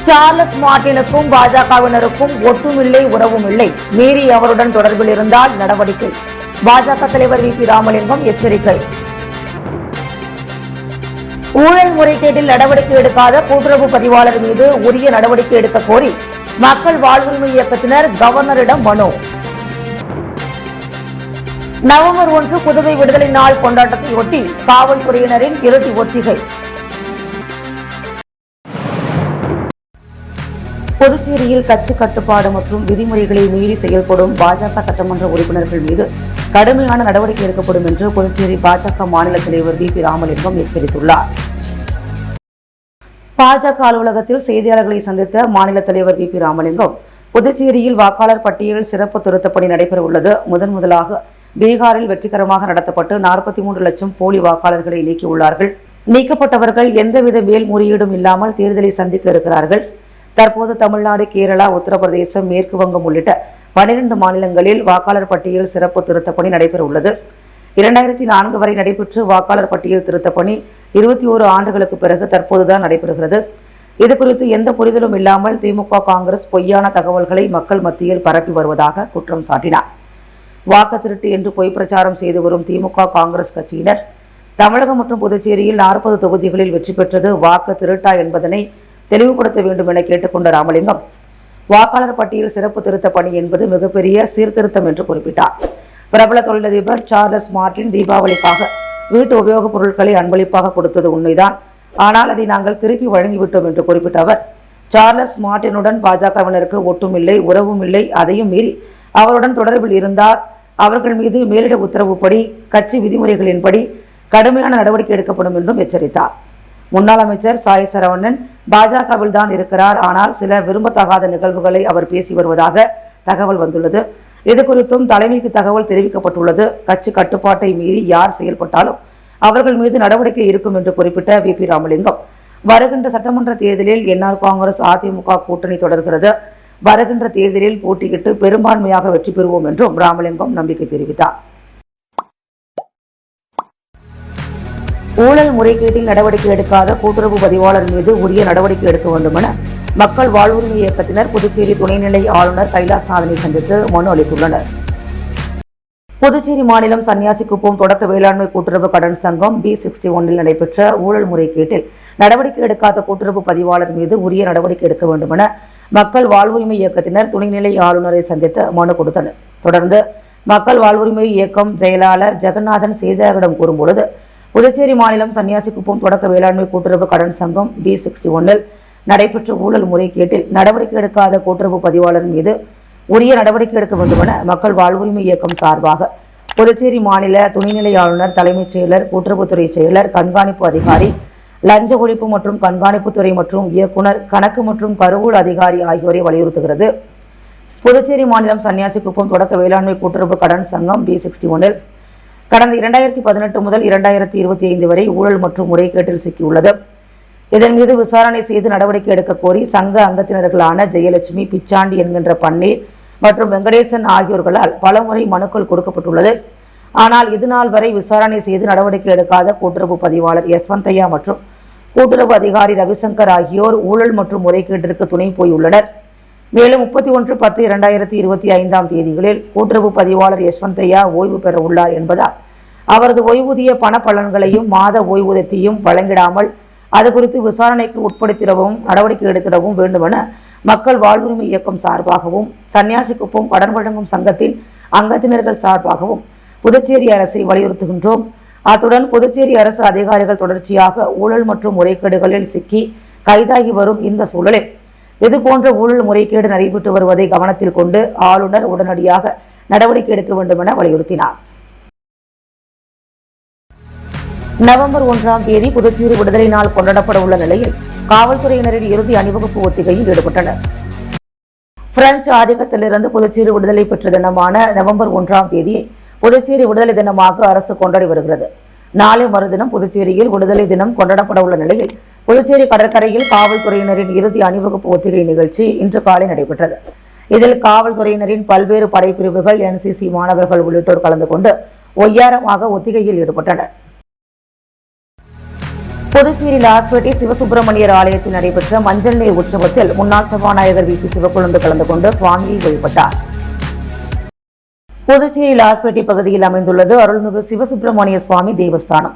Charles மார்டினுக்கும் பாஜகவினருக்கும் ஒட்டுமில்லை உறவும் இல்லை, மீறி அவருடன் தொடர்பில் இருந்தால் நடவடிக்கை. பாஜக தலைவர் வி பி ராமலிங்கம் எச்சரிக்கை. ஊழல் முறைகேட்டில் நடவடிக்கை எடுக்காத கூட்டுறவு பதிவாளர் மீது உரிய நடவடிக்கை எடுக்க கோரி மக்கள் வாழ்வுரிமை இயக்கத்தினர் கவர்னரிடம் மனு. நவம்பர் 1 புதுவை விடுதலை நாள் கொண்டாட்டத்தையொட்டி காவல்துறையினரின் இறுதி ஒத்திகை. புதுச்சேரியில் கட்சி கட்டுப்பாடு மற்றும் விதிமுறைகளை மீறி செயல்படும் பாஜக சட்டமன்ற உறுப்பினர்கள் மீது கடுமையான நடவடிக்கை எடுக்கப்படும் என்று புதுச்சேரி பாஜக மாநில தலைவர் வி பி ராமலிங்கம் எச்சரித்துள்ளார். பாஜக அலுவலகத்தில் செய்தியாளர்களை சந்தித்த மாநில தலைவர் வி பி ராமலிங்கம், புதுச்சேரியில் வாக்காளர் பட்டியல் சிறப்பு திருத்தப் பணி நடைபெற உள்ளது. முதலாக பீகாரில் வெற்றிகரமாக நடத்தப்பட்டு 43 லட்சம் போலி வாக்காளர்களை நீக்கியுள்ளார்கள். நீக்கப்பட்டவர்கள் எந்தவித மேல்முறையீடும் இல்லாமல் தேர்தலை சந்திக்க இருக்கிறார்கள். தற்போது தமிழ்நாடு, கேரளா, உத்தரப்பிரதேசம், மேற்கு வங்கம் உள்ளிட்ட 12 மாநிலங்களில் வாக்காளர் பட்டியல் சிறப்பு திருத்தப் பணி நடைபெற உள்ளது. 2004 வரை நடைபெற்று வாக்காளர் பட்டியல் திருத்தப் பணி 21 ஆண்டுகளுக்கு பிறகு தற்போதுதான் நடைபெறுகிறது. இதுகுறித்து எந்த புரிதலும் இல்லாமல் திமுக, காங்கிரஸ் பொய்யான தகவல்களை மக்கள் மத்தியில் பரப்பி வருவதாக குற்றம் சாட்டினார். வாக்கு திருட்டு என்று பொய் பிரச்சாரம் செய்து வரும் திமுக, காங்கிரஸ் கட்சியினர் தமிழகம் மற்றும் புதுச்சேரியில் 40 தொகுதிகளில் வெற்றி பெற்றது வாக்கு திருட்டா என்பதனை தெளிவுபடுத்த வேண்டும் என கேட்டுக்கொண்ட ராமலிங்கம், வாக்காளர் பட்டியல் சிறப்பு திருத்த பணி என்பது மிகப்பெரிய சீர்திருத்தம் என்று குறிப்பிட்டார். பிரபல தொழிலதிபர் சார்லஸ் மார்டின் தீபாவளிக்காக வீட்டு உபயோகப் பொருட்களை அன்பளிப்பாக கொடுத்தது உண்மைதான், ஆனால் அதை நாங்கள் திருப்பி வழங்கிவிட்டோம் என்று குறிப்பிட்ட அவர், சார்லஸ் மார்டினுடன் பாஜகவினருக்கு ஒட்டுமில்லை, உறவும் இல்லை. அதையும் மீறி அவருடன் தொடர்பில் இருந்தார். அவர்கள் மீது மேலிட உத்தரவுப்படி, கட்சி விதிமுறைகளின்படி கடுமையான நடவடிக்கை எடுக்கப்படும் என்றும் எச்சரித்தார். முன்னாள் அமைச்சர் சாய் சரவணன் பாஜகவில் தான் இருக்கிறார், ஆனால் சில விரும்பத்தகாத நிகழ்வுகளை அவர் பேசி வருவதாக தகவல் வந்துள்ளது. இது குறித்தும் தலைமைக்கு தகவல் தெரிவிக்கப்பட்டுள்ளது. கட்சி கட்டுப்பாட்டை மீறி யார் செயல்பட்டாலும் அவர்கள் மீது நடவடிக்கை இருக்கும் என்று குறிப்பிட்ட வி பி ராமலிங்கம், வருகின்ற சட்டமன்ற தேர்தலில் என்ஆர் காங்கிரஸ், அதிமுக கூட்டணி தொடர்கிறது. வருகின்ற தேர்தலில் போட்டியிட்டு பெரும்பான்மையாக வெற்றி பெறுவோம் என்றும் ராமலிங்கம் நம்பிக்கை தெரிவித்தார். ஊழல் முறைகேட்டில் நடவடிக்கை எடுக்காத கூட்டுறவு பதிவாளர் மீது உரிய நடவடிக்கை எடுக்க வேண்டும் என மக்கள் வாழ்வுரிமை இயக்கத்தினர் புதுச்சேரி துணைநிலை ஆளுநர் கைலாசநாதனை சந்தித்து மனு அளித்துள்ளனர். புதுச்சேரி மாநிலம் சன்னியாசிக்குப்பம் தொடக்க வேளாண்மை கூட்டுறவு கடன் சங்கம் B61 நடைபெற்ற ஊழல் முறைகேட்டில் நடவடிக்கை எடுக்காத கூட்டுறவு பதிவாளர் மீது உரிய நடவடிக்கை எடுக்க வேண்டும் என மக்கள் வாழ்வுரிமை இயக்கத்தினர் துணைநிலை ஆளுநரை சந்தித்து மனு கொடுத்தனர். தொடர்ந்து மக்கள் வாழ்வுரிமை இயக்கம் செயலாளர் ஜெகநாதன் செய்தியாளர்களிடம் கூறும்பொழுது, புதுச்சேரி மாநிலம் சன்னியாசிக்குப்பம் தொடக்க வேளாண்மை கூட்டுறவு கடன் சங்கம் B61 நடைபெற்ற ஊழல் முறைகேட்டில் நடவடிக்கை எடுக்காத கூட்டுறவு பதிவாளர் மீது உரிய நடவடிக்கை எடுக்க வேண்டும் என மக்கள் வாழ்வுரிமை இயக்கம் சார்பாக புதுச்சேரி மாநில துணைநிலை ஆளுநர், தலைமைச் செயலர், கூட்டுறவுத்துறை செயலர், கண்காணிப்பு அதிகாரி, லஞ்ச ஒழிப்பு மற்றும் கண்காணிப்புத்துறை மற்றும் இயக்குனர், கணக்கு மற்றும் கருவூல அதிகாரி ஆகியோரை வலியுறுத்துகிறது. புதுச்சேரி மாநிலம் சன்னியாசிக்குப்பம் தொடக்க வேளாண்மை கூட்டுறவு கடன் சங்கம் B61 கடந்த 2018 முதல் 2025 வரை ஊழல் மற்றும் முறைகேட்டில் சிக்கியுள்ளது. இதன் மீது விசாரணை செய்து நடவடிக்கை எடுக்க கோரி சங்க அங்கத்தினர்களான ஜெயலட்சுமி, பிச்சாண்டி என்கின்ற பன்னீர் மற்றும் வெங்கடேசன் ஆகியோர்களால் பலமுறை மனுக்கள் கொடுக்கப்பட்டுள்ளது. ஆனால் இதுநாள் வரை விசாரணை செய்து நடவடிக்கை எடுக்காத கூட்டுறவு பதிவாளர் யஸ்வந்தையா மற்றும் கூட்டுறவு அதிகாரி ரவிசங்கர் ஆகியோர் ஊழல் மற்றும் முறைகேட்டிற்கு துணை போயுள்ளனர். மேலும் 31/10/2025 தேதிகளில் கூட்டுறவு பதிவாளர் யஸ்வந்தையா ஓய்வு பெற உள்ளார் என்பதால் அவரது ஓய்வூதிய பண பலன்களையும் மாத ஓய்வூதியத்தையும் வழங்கிடாமல் அது குறித்து விசாரணைக்கு உட்படுத்திடவும் நடவடிக்கை எடுத்திடவும் வேண்டுமென மக்கள் வாழ்வுரிமை இயக்கம் சார்பாகவும் சன்னியாசிக்குப்பம் கடன் வழங்கும் சங்கத்தின் அங்கத்தினர்கள் சார்பாகவும் புதுச்சேரி அரசை வலியுறுத்துகின்றோம். அத்துடன் புதுச்சேரி அரசு அதிகாரிகள் தொடர்ச்சியாக ஊழல் மற்றும் முறைகேடுகளில் சிக்கி கைதாகி வரும் இந்த சூழலில் இதுபோன்ற ஊழல் முறைகேடு நடைபெற்று வருவதை கவனத்தில் கொண்டு ஆளுநர் உடனடியாக நடவடிக்கை எடுக்க வேண்டும் என வலியுறுத்தினார். நவம்பர் 1 தேதி புதுச்சேரி விடுதலை நாள் கொண்டாடப்பட உள்ள நிலையில் காவல்துறையினரின் இறுதி அணிவகுப்பு ஒத்திகையில் ஈடுபட்டனர். பிரெஞ்சு ஆதிக்கத்திலிருந்து புதுச்சேரி விடுதலை பெற்ற தினமான நவம்பர் 1 தேதியை புதுச்சேரி விடுதலை தினமாக அரசு கொண்டாடி வருகிறது. நாளை மறுதினம் புதுச்சேரியில் விடுதலை தினம் கொண்டாடப்பட உள்ள நிலையில் புதுச்சேரி கடற்கரையில் காவல்துறையினரின் இறுதி அணிவகுப்பு ஒத்திகை நிகழ்ச்சி இன்று காலை நடைபெற்றது. இதில் காவல்துறையினரின் பல்வேறு படைப்பிரிவுகள், NCC மாணவர்கள் உள்ளிட்டோர் கலந்து கொண்டு ஒய்யாரமாக ஒத்திகையில் ஈடுபட்டனர். புதுச்சேரி லாஸ்பேட்டை சிவசுப்பிரமணியர் ஆலயத்தில் நடைபெற்ற மஞ்சள் நீர் உற்சவத்தில் முன்னாள் சபாநாயகர் வி பி சிவக்கொழுந்து கலந்து கொண்டு சுவாமியை வழிபட்டார். புதுச்சேரி லாஸ்பேட்டை பகுதியில் அமைந்துள்ளது அருள்மிகு சிவசுப்பிரமணிய சுவாமி தேவஸ்தானம்.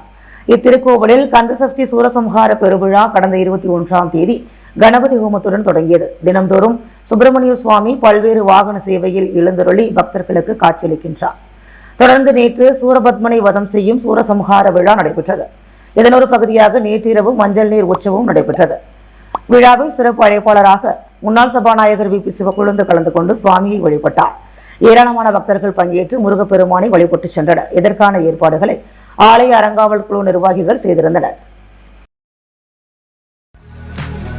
இத்திருக்கோவிலில் கந்தசஷ்டி சூரசம்ஹார பெருவிழா கடந்த 21ஆம் தேதி கணபதி ஹோமத்துடன் தொடங்கியது. தினந்தோறும் சுப்பிரமணிய சுவாமி பல்வேறு வாகன சேவையில் எழுந்தருளி பக்தர்களுக்கு காட்சியளிக்கின்றார். தொடர்ந்து நேற்று சூரபத்மனை வதம் செய்யும் சூரசம்ஹார விழா நடைபெற்றது. இதன் ஒரு பகுதியாக நேற்றிரவு மஞ்சள் நீர் உற்சவம் நடைபெற்றது. விழாவில் சிறப்பு அழைப்பாளராக முன்னாள் சபாநாயகர் வி பி சிவக்கொழுந்து கலந்து கொண்டு சுவாமியை வழிபட்டார். ஏராளமான பக்தர்கள் பங்கேற்று முருகப்பெருமானை வழிபட்டு சென்றனர். இதற்கான ஏற்பாடுகளை ஆலய அறங்காவல் குழு நிர்வாகிகள் செய்திருந்தனர்.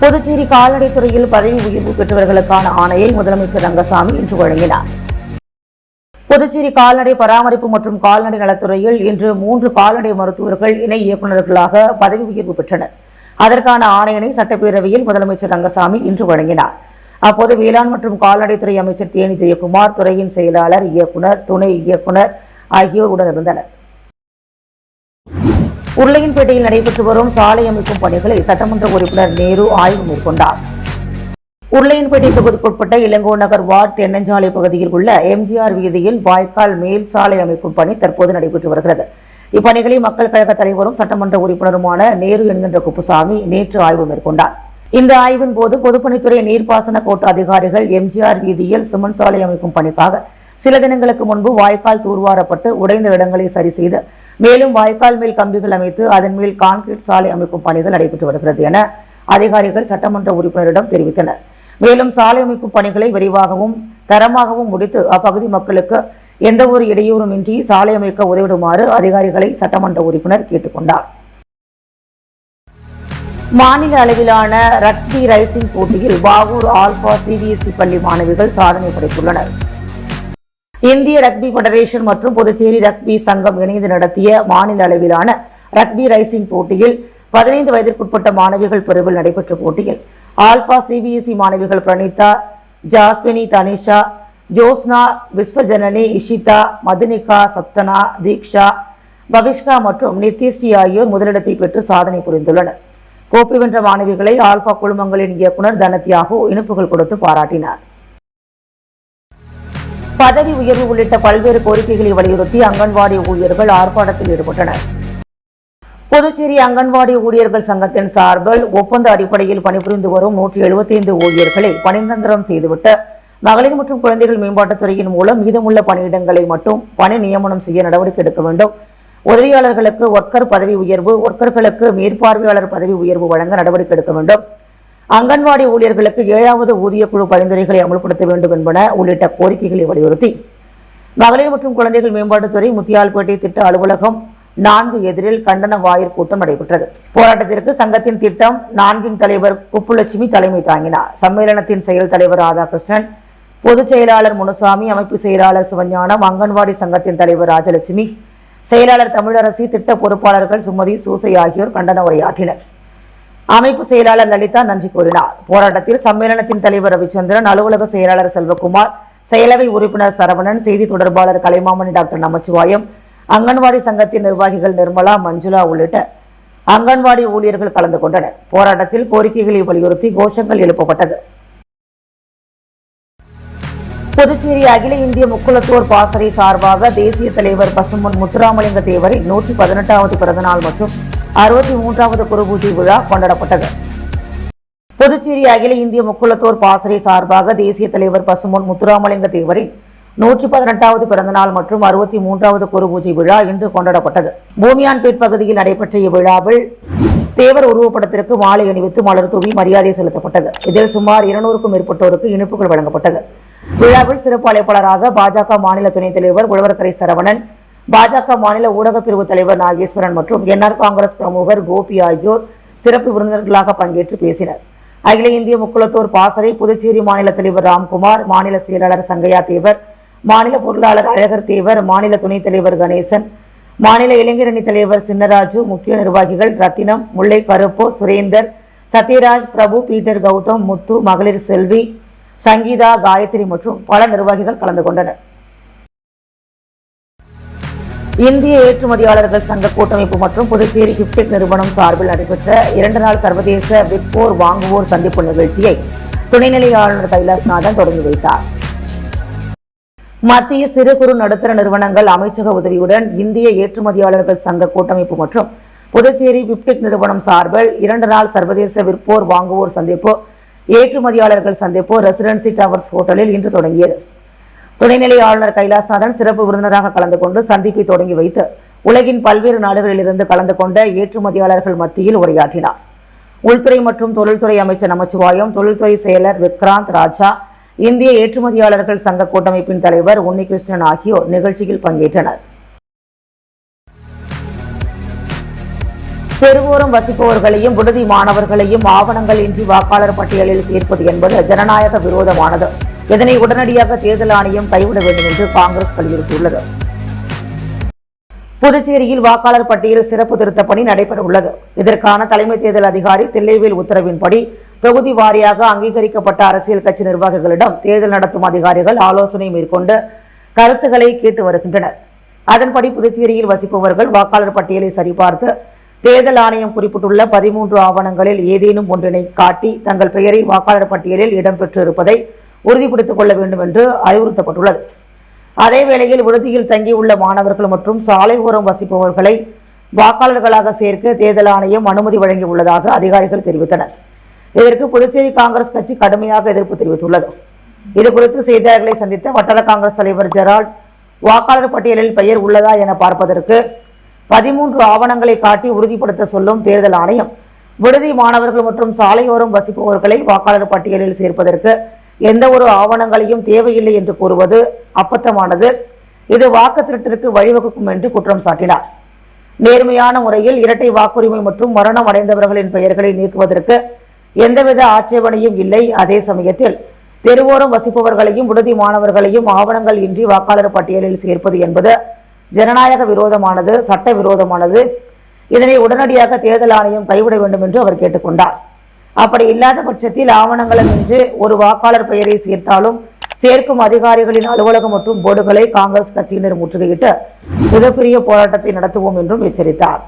புதுச்சேரி கால்நடைத்துறையில் பதவி உயர்வு பெற்றவர்களுக்கான ஆணையை முதலமைச்சர் ரங்கசாமி இன்று வழங்கினார். புதுச்சேரி கால்நடை பராமரிப்பு மற்றும் கால்நடை நலத்துறையில் இன்று 3 கால்நடை மருத்துவர்கள் இணை இயக்குநர்களாக பதவி உயர்வு பெற்றனர். அதற்கான ஆணையினை சட்டப்பேரவையில் முதலமைச்சர் ரங்கசாமி இன்று வழங்கினார். அப்போது வேளாண் மற்றும் கால்நடைத்துறை அமைச்சர் தேனி ஜெயக்குமார், துறையின் செயலாளர், இயக்குநர், துணை இயக்குநர் ஆகியோர் உடனிருந்தனர். உருளையன்பேட்டையில் நடைபெற்று வரும் சாலை அமைக்கும் பணிகளை சட்டமன்ற உறுப்பினர் நேரு ஆய்வு மேற்கொண்டார். உருளையன்பேட்டை தொகுதிக்குட்பட்ட இளங்கோ நகர் வார்டு தென்னஞ்சாலை பகுதியில் உள்ள எம்ஜிஆர் வீதியில் வாய்க்கால் மேல் சாலை அமைக்கும் பணி தற்போது நடைபெற்று வருகிறது. இப்பணிகளை மக்கள் கழக தலைவரும் சட்டமன்ற உறுப்பினருமான நேரு என்கின்ற குப்புசாமி நேற்று ஆய்வு மேற்கொண்டார். இந்த ஆய்வின் போது பொதுப்பணித்துறை நீர்ப்பாசன கோட்ட அதிகாரிகள் எம்ஜிஆர் வீதியில் சிமெண்ட் சாலை அமைக்கும் பணிக்காக சில தினங்களுக்கு முன்பு வாய்க்கால் தூர்வாரப்பட்டு உடைந்த இடங்களை சரி செய்து மேலும் வாய்க்கால் மேல் கம்பிகள் அமைத்து அதன் மேல் கான்கிரீட் சாலை அமைக்கும் பணிகள் நடைபெற்று வருகிறது என அதிகாரிகள் சட்டமன்ற உறுப்பினரிடம் தெரிவித்தனர். மேலும் சாலை அமைக்கும் பணிகளை விரைவாகவும் தரமாகவும் முடித்து அப்பகுதி மக்களுக்கு எந்த ஒரு இடையூறுமின்றி சாலை அமைக்க உதவிடுமாறு அதிகாரிகளை சட்டமன்ற உறுப்பினர் கேட்டுக்கொண்டார். மாநில அளவிலான ரக்பி ரைசிங் போட்டியில் வாவூர் ஆல்பா சிபிஎஸ்இ பள்ளி மாணவிகள் சாதனை படைத்துள்ளனர். இந்திய ரக்பி பெடரேஷன் மற்றும் புதுச்சேரி ரக்பி சங்கம் இணைந்து நடத்திய மாநில அளவிலான ரக்பி ரைசிங் போட்டியில் 15 வயதிற்குட்பட்ட மாணவிகள் பிரிவில் நடைபெற்ற போட்டியில் ஆல்பா சிபிஎஸ்இ மாணவிகள் பிரணீதா, ஜாஸ்வினி, தனிஷா, ஜோஸ்னா, விஸ்வஜனனி, இஷிதா, மதுனிகா, சப்தனா, தீக்ஷா, பவிஷ்கா மற்றும் நித்யஸ்ரீ ஆகியோர் முதலிடத்தை பெற்று சாதனை புரிந்துள்ளனர். கோப்பை வென்ற மாணவிகளை ஆல்பா குழுமங்களின் இயக்குநர் தனத்யாகு இனிப்புகள் கொடுத்து பாராட்டினார். பதவி உயர்வு உள்ளிட்ட பல்வேறு கோரிக்கைகளை வலியுறுத்தி அங்கன்வாடி ஊழியர்கள் ஆர்ப்பாட்டத்தில் ஈடுபட்டனர். புதுச்சேரி அங்கன்வாடி ஊழியர்கள் சங்கத்தின் சார்பில் ஒப்பந்த அடிப்படையில் பணிபுரிந்து வரும் 175 ஊழியர்களை பணிநிரந்தரம் செய்துவிட்டு மகளிர் மற்றும் குழந்தைகள் மேம்பாட்டுத்துறையின் மூலம் மீதமுள்ள பணியிடங்களை மட்டும் பணி நியமனம் செய்ய நடவடிக்கை எடுக்க வேண்டும். உதவியாளர்களுக்கு ஒர்க்கர் பதவி உயர்வு, ஒர்க்கர்களுக்கு மேற்பார்வையாளர் பதவி உயர்வு வழங்க நடவடிக்கை எடுக்க வேண்டும். அங்கன்வாடி ஊழியர்களுக்கு 7வது ஊதிய குழு பரிந்துரைகளை அமல்படுத்த வேண்டும் என்பன உள்ளிட்ட கோரிக்கைகளை வலியுறுத்தி மகளிர் மற்றும் குழந்தைகள் மேம்பாட்டுத்துறை முத்தியால்பேட்டை திட்ட அலுவலகம் 4 எதிரில் கண்டன வாயிற் கூட்டம் நடைபெற்றது. போராட்டத்திற்கு சங்கத்தின் திட்டம் 4 தலைவர் குப்புலட்சுமி தலைமை தாங்கினார். சம்மேளனத்தின் செயல் தலைவர் ராதாகிருஷ்ணன், பொதுச் செயலாளர் முனுசாமி, அமைப்பு செயலாளர் சிவஞானம், அங்கன்வாடி சங்கத்தின் தலைவர் ராஜலட்சுமி, செயலாளர் தமிழரசி, திட்ட பொறுப்பாளர்கள் சுமதி, சூசை ஆகியோர் கண்டன உரையாற்றினர். அமைப்பு செயலாளர் லலிதா நன்றி கூறினார். போராட்டத்தில் சம்மேளனத்தின் தலைவர் ரவிச்சந்திரன், அலுவலக செயலாளர் செல்வகுமார், செயலவை உறுப்பினர் சரவணன், செய்தி தொடர்பாளர் கலைமாமணி டாக்டர் நமச்சிவாயம், அங்கன்வாடி சங்கத்தின் நிர்வாகிகள் நிர்மலா, மஞ்சுளா உள்ளிட்ட அங்கன்வாடி ஊழியர்கள் கலந்து கொண்டனர். போராட்டத்தில் கோரிக்கைகளை வலியுறுத்தி கோஷங்கள் எழுப்பப்பட்டது. புதுச்சேரி அகில இந்திய முக்குளத்தோர் பாசறை சார்பாக தேசிய தலைவர் பசும்பொன் முத்துராமலிங்க தேவரின் 118வது பிறந்தநாள் மற்றும் 63வது குருபூஜை விழா கொண்டாடப்பட்டது. புதுச்சேரி அகில இந்திய முக்குளத்தோர் பாசறை சார்பாக தேசிய தலைவர் பசும்பொன் முத்துராமலிங்க தேவரின் 118வது பிறந்தநாள் மற்றும் 63வது குருபூஜை விழா இன்று கொண்டாடப்பட்டது. பூமியான்பேட் பகுதியில் நடைபெற்ற இவ்விழாவில் தேவர் உருவப்படத்திற்கு மாலை அணிவித்து மலர் தூவி மரியாதை செலுத்தப்பட்டது. இதில் சுமார் 200க்கும் மேற்பட்டோருக்கு இனிப்புகள் வழங்கப்பட்டது. விழாவில் சிறப்பு அழைப்பாளராக பாஜக மாநில துணைத் தலைவர் உழவர்கரை சரவணன், பாஜக மாநில ஊடக பிரிவு தலைவர் நாகேஸ்வரன் மற்றும் என்ஆர் காங்கிரஸ் பிரமுகர் கோபி ஆகியோர் சிறப்பு விருந்தினர்களாக பங்கேற்று பேசினர். அகில இந்திய முக்குளத்தோர் பாசறை புதுச்சேரி மாநில தலைவர் ராம்குமார், மாநில செயலாளர் சங்கையா தேவர், மாநில பொருளாளர் அழகர் தேவர், மாநில துணைத் தலைவர் கணேசன், மாநில இளைஞரணி தலைவர் சின்னராஜு, முக்கிய நிர்வாகிகள் ரத்தினம், முல்லை கருப்பு, சுரேந்தர், சத்யராஜ், பிரபு, பீட்டர், கௌதம், முத்து, மகளிர் செல்வி, சங்கீதா, காயத்ரி மற்றும் பல நிர்வாகிகள் கலந்து கொண்டனர். இந்திய ஏற்றுமதியாளர்கள் சங்க கூட்டமைப்பு மற்றும் புதுச்சேரி கிப்டெக் நிறுவனம் சார்பில் நடைபெற்ற 2 நாள் சர்வதேச விற்போர் வாங்குவோர் சந்திப்பு நிகழ்ச்சியை துணைநிலை ஆளுநர் கைலாஷ்நாதன் தொடங்கி வைத்தார். மத்திய சிறு குறு நடுத்தர நிறுவனங்கள் அமைச்சக உதவியுடன் இந்திய ஏற்றுமதியாளர்கள் சங்க கூட்டமைப்பு மற்றும் புதுச்சேரி கிப்டெக் நிறுவனம் சார்பில் 2 நாள் சர்வதேச விற்போர் வாங்குவோர் சந்திப்பு ஏற்றுமதியாளர்கள் சந்திப்பு ரெசிடென்சி டவர்ஸ் ஹோட்டலில் இன்று தொடங்கியது. துணைநிலை ஆளுநர் கைலாஷ்நாதன் சிறப்பு விருந்தினராக கலந்து கொண்டு சந்திப்பை தொடங்கி வைத்து உலகின் பல்வேறு நாடுகளிலிருந்து கலந்து கொண்ட ஏற்றுமதியாளர்கள் மத்தியில் உரையாற்றினார். உள்துறை மற்றும் தொழில்துறை அமைச்சர் நமச்சிவாயம், தொழில்துறை செயலர் விக்ராந்த் ராஜா, இந்திய ஏற்றுமதியாளர்கள் சங்க கூட்டமைப்பின் தலைவர் உன்னிகிருஷ்ணன் ஆகியோர் நிகழ்ச்சியில் பங்கேற்றனர். தெருவோரம் வசிப்பவர்களையும் விடுதி மாணவர்களையும் ஆவணங்கள் இன்றி வாக்காளர் பட்டியலில் சேர்ப்பது என்பது ஜனநாயக விரோதமானது. இதனை உடனடியாக தேர்தல் ஆணையம் கைவிட வேண்டும் என்று காங்கிரஸ் வலியுறுத்தியுள்ளது. புதுச்சேரியில் வாக்காளர் பட்டியல் சிறப்பு திருத்த பணி நடைபெற உள்ளது. இதற்கான தலைமை தேர்தல் அதிகாரி தில்லைவேல் உத்தரவின்படி தொகுதி வாரியாக அங்கீகரிக்கப்பட்ட அரசியல் கட்சி நிர்வாகிகளிடம் தேர்தல் நடத்தும் அதிகாரிகள் ஆலோசனை மேற்கொண்டு கருத்துக்களை கேட்டு வருகின்றனர். அதன்படி புதுச்சேரியில் வசிப்பவர்கள் வாக்காளர் பட்டியலை சரிபார்த்து தேர்தல் ஆணையம் குறிப்பிட்டுள்ள 13 ஆவணங்களில் ஏதேனும் ஒன்றினை காட்டி தங்கள் பெயரை வாக்காளர் பட்டியலில் இடம்பெற்று இருப்பதை உறுதிப்படுத்திக் கொள்ள வேண்டும் என்று அறிவுறுத்தப்பட்டுள்ளது. அதேவேளையில் விடுதியில் தங்கியுள்ள மாணவர்கள் மற்றும் சாலை ஓரம் வசிப்பவர்களை வாக்காளர்களாக சேர்க்க தேர்தல் ஆணையம் அனுமதி வழங்கியுள்ளதாக அதிகாரிகள் தெரிவித்தனர். இதற்கு புதுச்சேரி காங்கிரஸ் கட்சி கடுமையாக எதிர்ப்பு தெரிவித்துள்ளது. இதுகுறித்து செய்தியாளர்களை சந்தித்த வட்டார காங்கிரஸ் தலைவர் ஜெரால்ட், வாக்காளர் பட்டியலில் பெயர் உள்ளதா என பார்ப்பதற்கு 13 ஆவணங்களை காட்டி உறுதிப்படுத்த சொல்லும் தேர்தல் ஆணையம் விடுதி மாணவர்கள் மற்றும் சாலையோரம் வசிப்பவர்களை வாக்காளர் பட்டியலில் சேர்ப்பதற்கு எந்த ஒரு ஆவணங்களையும் தேவையில்லை என்று கூறுவது அப்பத்தமானது. இது வாக்கு திருட்டிற்கு வழிவகுக்கும் என்று குற்றம் சாட்டினார். நேர்மையான முறையில் இரட்டை வாக்குரிமை மற்றும் மரணம் அடைந்தவர்களின் பெயர்களை நீக்குவதற்கு எந்தவித ஆட்சேபனையும் இல்லை. அதே சமயத்தில் தெருவோரம் வசிப்பவர்களையும் விடுதி மாணவர்களையும் ஆவணங்கள் இன்றி வாக்காளர் பட்டியலில் சேர்ப்பது என்பது ஜனநாயக விரோதமானது, சட்ட விரோதமானது. இதனை உடனடியாக தேர்தல் ஆணையம் கைவிட வேண்டும் என்று அவர் கேட்டுக்கொண்டார். அப்படி இல்லாத பட்சத்தில் ஆவணங்களின்றி ஒரு வாக்காளர் பெயரை சேர்த்தாலும் சேர்க்கும் அதிகாரிகளின் அலுவலகம் மற்றும் போர்டுகளை காங்கிரஸ் கட்சியினர் முற்றுகையிட்டு மிகப்பெரிய போராட்டத்தை நடத்துவோம் என்றும் எச்சரித்தார்.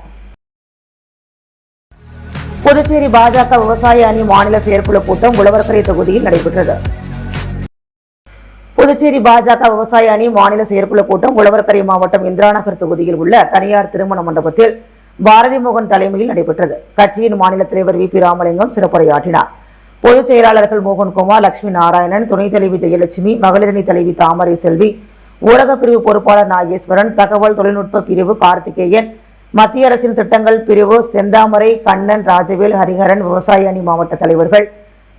புதுச்சேரி பாஜக விவசாய அணி மாநில செயற்குழு கூட்டம் உழவர்கரை தொகுதியில் நடைபெற்றது. புதுச்சேரி பாஜக விவசாய அணி மாநில செயற்குழு கூட்டம் உழவர்கரை மாவட்டம் இந்திராநகர் தொகுதியில் உள்ள தனியார் திருமண மண்டபத்தில் பாரதி மோகன் தலைமையில் நடைபெற்றது. கட்சியின் மாநில தலைவர் வி.பி. ராமலிங்கம் சிறப்புரையாற்றினார். பொதுச் செயலாளர்கள் மோகன்குமார், லட்சுமி நாராயணன், துணைத் தலைவி ஜெயலட்சுமி, மகளிரணி தலைவி தாமரை செல்வி, ஊடக பிரிவு பொறுப்பாளர் நாகேஸ்வரன், தகவல் தொழில்நுட்ப பிரிவு கார்த்திகேயன், மத்திய அரசின் திட்டங்கள் பிரிவு செந்தாமரை, கண்ணன், ராஜவேல், ஹரிஹரன், விவசாய அணி மாவட்ட தலைவர்கள்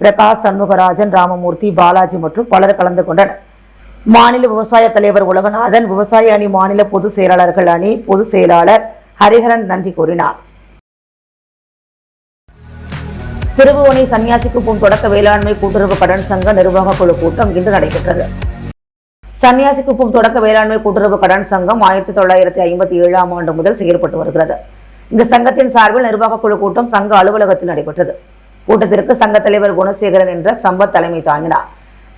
பிரகாஷ், சண்முகராஜன், ராமமூர்த்தி, பாலாஜி மற்றும் பலர் கலந்து கொண்டனர். மாநில விவசாய தலைவர் உலகநாதன், விவசாய அணி மாநில பொதுச் செயலாளர்கள் அணி பொதுச் செயலாளர் ஹரிஹரன் நன்றி கூறினார். திருபுவனை சன்னியாசிக்குப்பம் தொடக்க வேளாண்மை கூட்டுறவு கடன் சங்க நிர்வாக குழு கூட்டம் இன்று நடைபெற்றது. சன்னியாசிக்குப்பம் தொடக்க வேளாண்மை கூட்டுறவு கடன் சங்கம் 1957ஆம் ஆண்டு முதல் செயல்பட்டு வருகிறது. இந்த சங்கத்தின் சார்பில் நிர்வாக குழு கூட்டம் சங்க அலுவலகத்தில் நடைபெற்றது. கூட்டத்திற்கு சங்க தலைவர் குணசேகரன் என்ற சம்பத் தலைமை தாங்கினார்.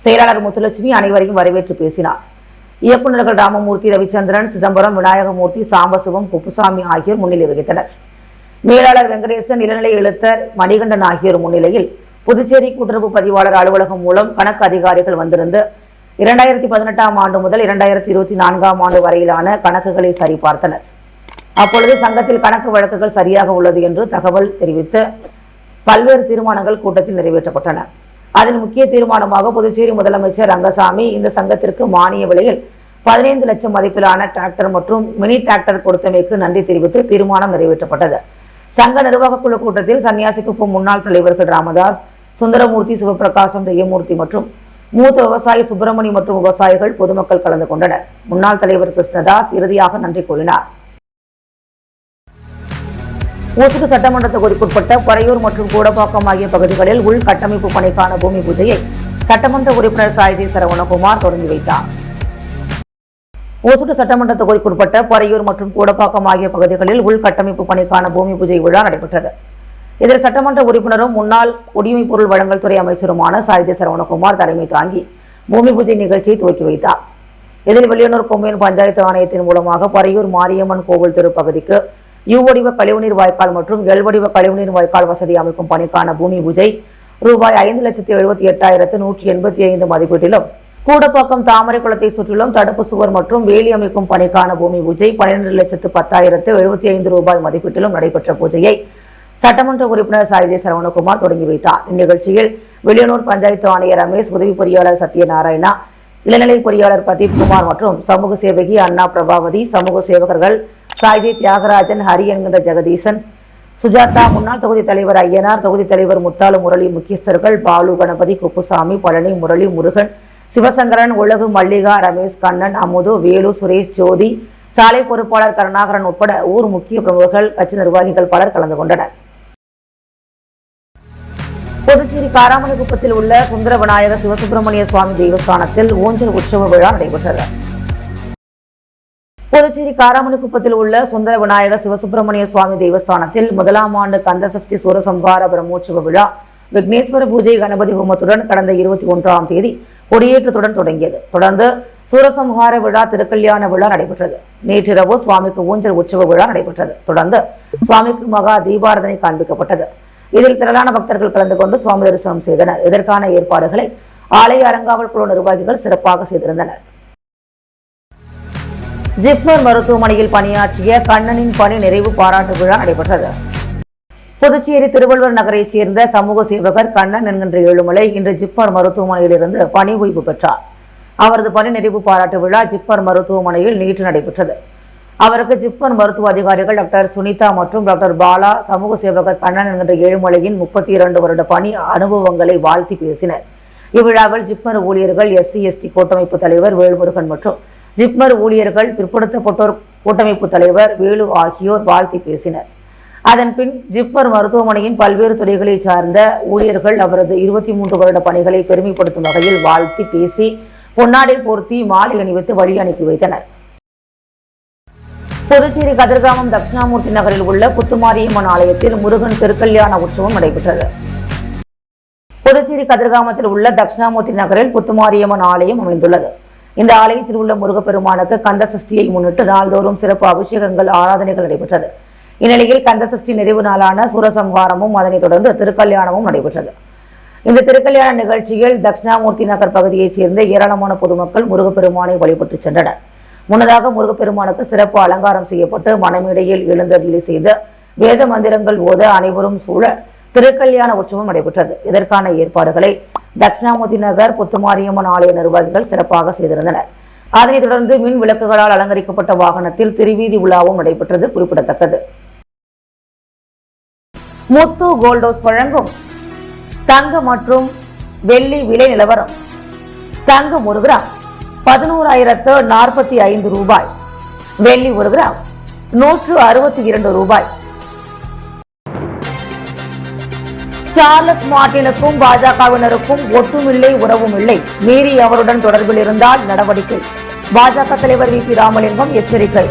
செயலாளர் முத்துலட்சுமி அனைவரையும் வரவேற்று பேசினார். இயக்குநர்கள் ராமமூர்த்தி, ரவிச்சந்திரன், சிதம்பரம், விநாயகமூர்த்தி, சாம்பசிவம், குப்புசாமி ஆகியோர் முன்னிலை வகித்தனர். மேலாளர் வெங்கடேசன், இளநிலை எழுத்தர் மணிகண்டன் ஆகியோர் முன்னிலையில் புதுச்சேரி கூட்டுறவு பதிவாளர் அலுவலகம் மூலம் கணக்கு அதிகாரிகள் வந்திருந்து 2018ஆம் ஆண்டு முதல் 2024ஆம் ஆண்டு வரையிலான கணக்குகளை சரிபார்த்தனர். அப்பொழுது சங்கத்தில் கணக்கு வழக்குகள் சரியாக உள்ளது என்று தகவல் தெரிவித்து பல்வேறு தீர்மானங்கள் கூட்டத்தில் நிறைவேற்றப்பட்டன. அதில் முக்கிய தீர்மானமாக புதுச்சேரி முதலமைச்சர் ரங்கசாமி இந்த சங்கத்திற்கு மானிய விலையில் 15 லட்சம் மதிப்பிலான டிராக்டர் மற்றும் மினி டிராக்டர் கொடுத்தமைக்கு நன்றி தெரிவித்து தீர்மானம் நிறைவேற்றப்பட்டது. சங்க நிர்வாக குழு கூட்டத்தில் சன்னியாசிக்குப்பம் முன்னாள் தலைவர்கள் ராமதாஸ், சுந்தரமூர்த்தி, சிவபிரகாசம், ஜெயமூர்த்தி மற்றும் மூத்த விவசாயி சுப்பிரமணி மற்றும் விவசாயிகள் பொதுமக்கள் கலந்து கொண்டனர். முன்னாள் தலைவர் கிருஷ்ணதாஸ் இறுதியாக நன்றி கூறினார். ஊசுடு சட்டமன்ற தொகுதிக்குட்பட்ட பறையூர் மற்றும் கூடப்பாக்கம் ஆகிய பகுதிகளில் உள்கட்டமைப்பு பணிக்கான பூமி பூஜையை சட்டமன்ற உறுப்பினர் சாய்ஜி சரவணகுமார் தொடங்கி வைத்தார். ஊசுடு சட்டமன்ற தொகுதிக்குட்பட்ட பறையூர் மற்றும் கூடப்பாக்கம் ஆகிய பகுதிகளில் உள்கட்டமைப்பு பணிக்கான பூமி பூஜை விழா நடைபெற்றது. இதில் சட்டமன்ற உறுப்பினரும் முன்னாள் குடிமை பொருள் வழங்கல் துறை அமைச்சருமான சாய்ஜி சரவணகுமார் தலைமை தாங்கி பூமி பூஜை நிகழ்ச்சியை துவக்கி வைத்தார். இதில் வெளியனூர் கொம்யூன் பஞ்சாயத்து ஆணையத்தின் மூலமாக பரையூர் மாரியம்மன் கோவில் தெரு பகுதிக்கு யூ வடிவ கழிவுநீர் வாய்க்கால் மற்றும் எல் வடிவ கழிவுநீர் வாய்க்கால் வசதி அமைக்கும் பணிக்கான பூமி பூஜை ரூபாய் 5,78,185 மதிப்பீட்டிலும், கூடப்பாக்கம் தாமரை குளத்தை சுற்றிலும் தடுப்பு சுவர் மற்றும் வேலி அமைக்கும் பணிக்கான பூமி பூஜை 12,10,75 ரூபாய் மதிப்பீட்டிலும் நடைபெற்ற பூஜையை சட்டமன்ற உறுப்பினர் சாய்ஜே சரவணகுமார் தொடங்கி வைத்தார். இந்நிகழ்ச்சியில் வெளியனூர் பஞ்சாயத்து ஆணையர் ரமேஷ், உதவி பொறியாளர் சத்யநாராயணா, இளநிலை பொறியாளர் பிரதீப் குமார் மற்றும் சமூக சேவகி அண்ணா பிரபாவதி, சமூக சேவகர்கள் சாய்ஜே தியாகராஜன், ஹரி என்கின்ற ஜெகதீசன், சுஜாதா, முன்னாள் தொகுதி தலைவர் ஐயனார், தொகுதி தலைவர் முத்தாலு முரளி, முக்கியஸ்தர்கள் பாலு, கணபதி, குப்புசாமி, பழனி, முரளி, முருகன், சிவசங்கரன், உலகு, மல்லிகா, ரமேஷ், கண்ணன், அமுது, வேலு, சுரேஷ், ஜோதி, சாலை பொறுப்பாளர் கருணாகரன் உட்பட ஊர் முக்கிய பிரமுகர்கள், கட்சி நிர்வாகிகள் பலர் கலந்து கொண்டனர். புதுச்சேரி காராமணிக்குப்பத்தில் உள்ள சுந்தர விநாயக சிவசுப்பிரமணிய சுவாமி தேவஸ்தானத்தில் ஊஞ்சல் உற்சவ விழா நடைபெற்றது. புதுச்சேரி காராமணிக்குப்பத்தில் உள்ள சுந்தர விநாயக சிவசுப்பிரமணிய சுவாமி தேவஸ்தானத்தில் முதலாம் ஆண்டு கந்தசஷ்டி சூரசம்ஹார பிரம்மோற்சவ விழா விக்னேஸ்வர பூஜை கணபதி ஹோமத்துடன் கடந்த 21ஆம் தேதி கொடியேற்றத்துடன் தொடங்கியது. தொடர்ந்து சூரசம்ஹார விழா திருக்கல்யாண விழா நடைபெற்றது. நேற்றிரவு சுவாமிக்கு ஊஞ்சல் உற்சவ விழா நடைபெற்றது. தொடர்ந்து சுவாமிக்கு மகா தீபாரதனை காண்பிக்கப்பட்டது. இதில் திரளான பக்தர்கள் கலந்து கொண்டு சுவாமி தரிசனம் செய்தனர். இதற்கான ஏற்பாடுகளை ஆலய அறங்காவல் குழு நிர்வாகிகள் சிறப்பாக செய்திருந்தனர். ஜிப்மர் மருத்துவமனையில் பணியாற்றிய கண்ணனின் பணி நிறைவு பாராட்டு விழா நடைபெற்றது. புதுச்சேரி திருவள்ளுவர் நகரைச் சேர்ந்த சமூக சேவகர் கண்ணன் என்கின்ற ஏழுமலை இன்று ஜிப்மர் மருத்துவமனையிலிருந்து பணி ஓய்வு பெற்றார். அவரது பணி நிறைவு பாராட்டு விழா ஜிப்மர் மருத்துவமனையில் நேற்று நடைபெற்றது. அவருக்கு ஜிப்மர் மருத்துவ அதிகாரிகள் டாக்டர் சுனிதா மற்றும் டாக்டர் பாலா, சமூக சேவகர் கண்ணன் என்கின்ற ஏழுமலையின் 32 வருட பணி அனுபவங்களை வாழ்த்தி பேசினர். இவ்விழாவில் ஜிப்மர் ஊழியர்கள், SC/ST கூட்டமைப்பு தலைவர் வேல்முருகன் மற்றும் ஜிப்மர் ஊழியர்கள், பிற்படுத்தப்பட்டோர் கூட்டமைப்பு தலைவர் வேலு ஆகியோர் வாழ்த்தி பேசினர். அதன்பின் ஜிப்மர் மருத்துவமனையின் பல்வேறு துறைகளைச் சார்ந்த ஊழியர்கள் அவரது 23 வருட பணிகளை பெருமைப்படுத்தும் வகையில் வாழ்த்தி பேசி பொன்னாடை போர்த்தி மாலை அணிவித்து வழி அனுப்பி வைத்தனர். புதுச்சேரி கதிர்காமம் தட்சிணாமூர்த்தி நகரில் உள்ள புத்துமாரியம்மன் ஆலயத்தில் முருகன் திருக்கல்யாண உற்சவம் நடைபெற்றது. புதுச்சேரி கதிர்காமத்தில் உள்ள தட்சிணாமூர்த்தி நகரில் புத்துமாரியம்மன் ஆலயம் அமைந்துள்ளது. இந்த ஆலயத்தில் உள்ள முருகப்பெருமானுக்கு கந்த சஷ்டியை முன்னிட்டு நாள்தோறும் சிறப்பு அபிஷேகங்கள், ஆராதனைகள் நடைபெற்றது. இந்நிலையில் கந்த சஷ்டி நிறைவு நாளான சூரசம்ஹாரமும் அதனைத் தொடர்ந்து திருக்கல்யாணமும் நடைபெற்றது. இந்த திருக்கல்யாண நிகழ்ச்சியில் தட்சிணாமூர்த்தி நகர் பகுதியைச் சேர்ந்த ஏராளமான பொதுமக்கள் முருகப்பெருமானை வழிபட்டு சென்றனர். முன்னதாக முருகப்பெருமானுக்கு சிறப்பு அலங்காரம் செய்யப்பட்டு மணமேடையில் எழுந்தருளி செய்த வேத மந்திரங்கள் ஓத அனைவரும் சூழ திருக்கல்யாண உற்சவம் நடைபெற்றது. இதற்கான ஏற்பாடுகளை தட்சிணாமூர்த்தி நகர் புத்துமாரியம்மன் ஆலய நிர்வாகிகள் சிறப்பாக செய்திருந்தனர். அதனைத் தொடர்ந்து மின் விளக்குகளால் அலங்கரிக்கப்பட்ட வாகனத்தில் திருவீதி உலாவும் நடைபெற்றது குறிப்பிடத்தக்கது. முத்து கோல்டோஸ் வழங்கும் தங்க மற்றும் வெள்ளி விலை நிலவரம். தங்கம் 1 கிராம் 11,045 ரூபாய், வெள்ளி 1 கிராம் 162 ரூபாய். சார்லஸ் மார்டினுக்கும் பாஜகவினருக்கும் ஒட்டுமில்லை உறவும் இல்லை, மீறி அவருடன் தொடர்பில் இருந்தால் நடவடிக்கை. பாஜக தலைவர் VP ராமலிங்கம் எச்சரிக்கை.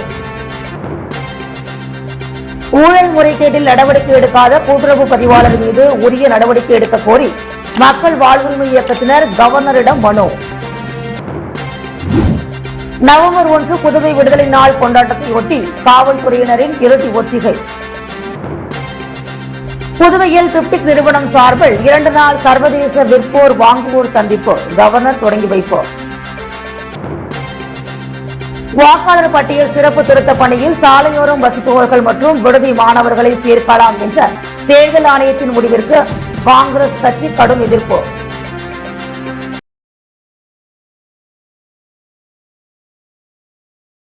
ஊழல் முறைகேட்டில் நடவடிக்கை எடுக்காத கூட்டுறவு பதிவாளர் மீது உரிய நடவடிக்கை எடுக்க கோரி மக்கள் வாழ்வுரிமை இயக்கத்தினர் கவர்னரிடம் மனு. நவம்பர் 1 புதுவை விடுதலை நாள் கொண்டாட்டத்தை ஒட்டி காவல்துறையினரின் இறுதி ஒத்திகை. புதுவையில் பிப்டிக் நிறுவனம் சார்பில் 2 நாள் சர்வதேச விற்போர் வாங்குவோர் சந்திப்பு கவர்னர் தொடங்கி வைப்பார். வாக்காளர் பட்டியல் சிறப்பு திருத்த பணியில் சாலையோரம் வசிப்பவர்கள் மற்றும் விடுதி மாணவர்களை சேர்க்கலாம் என்ற தேர்தல் ஆணையத்தின் முடிவிற்கு காங்கிரஸ் கட்சி கடும் எதிர்ப்பு.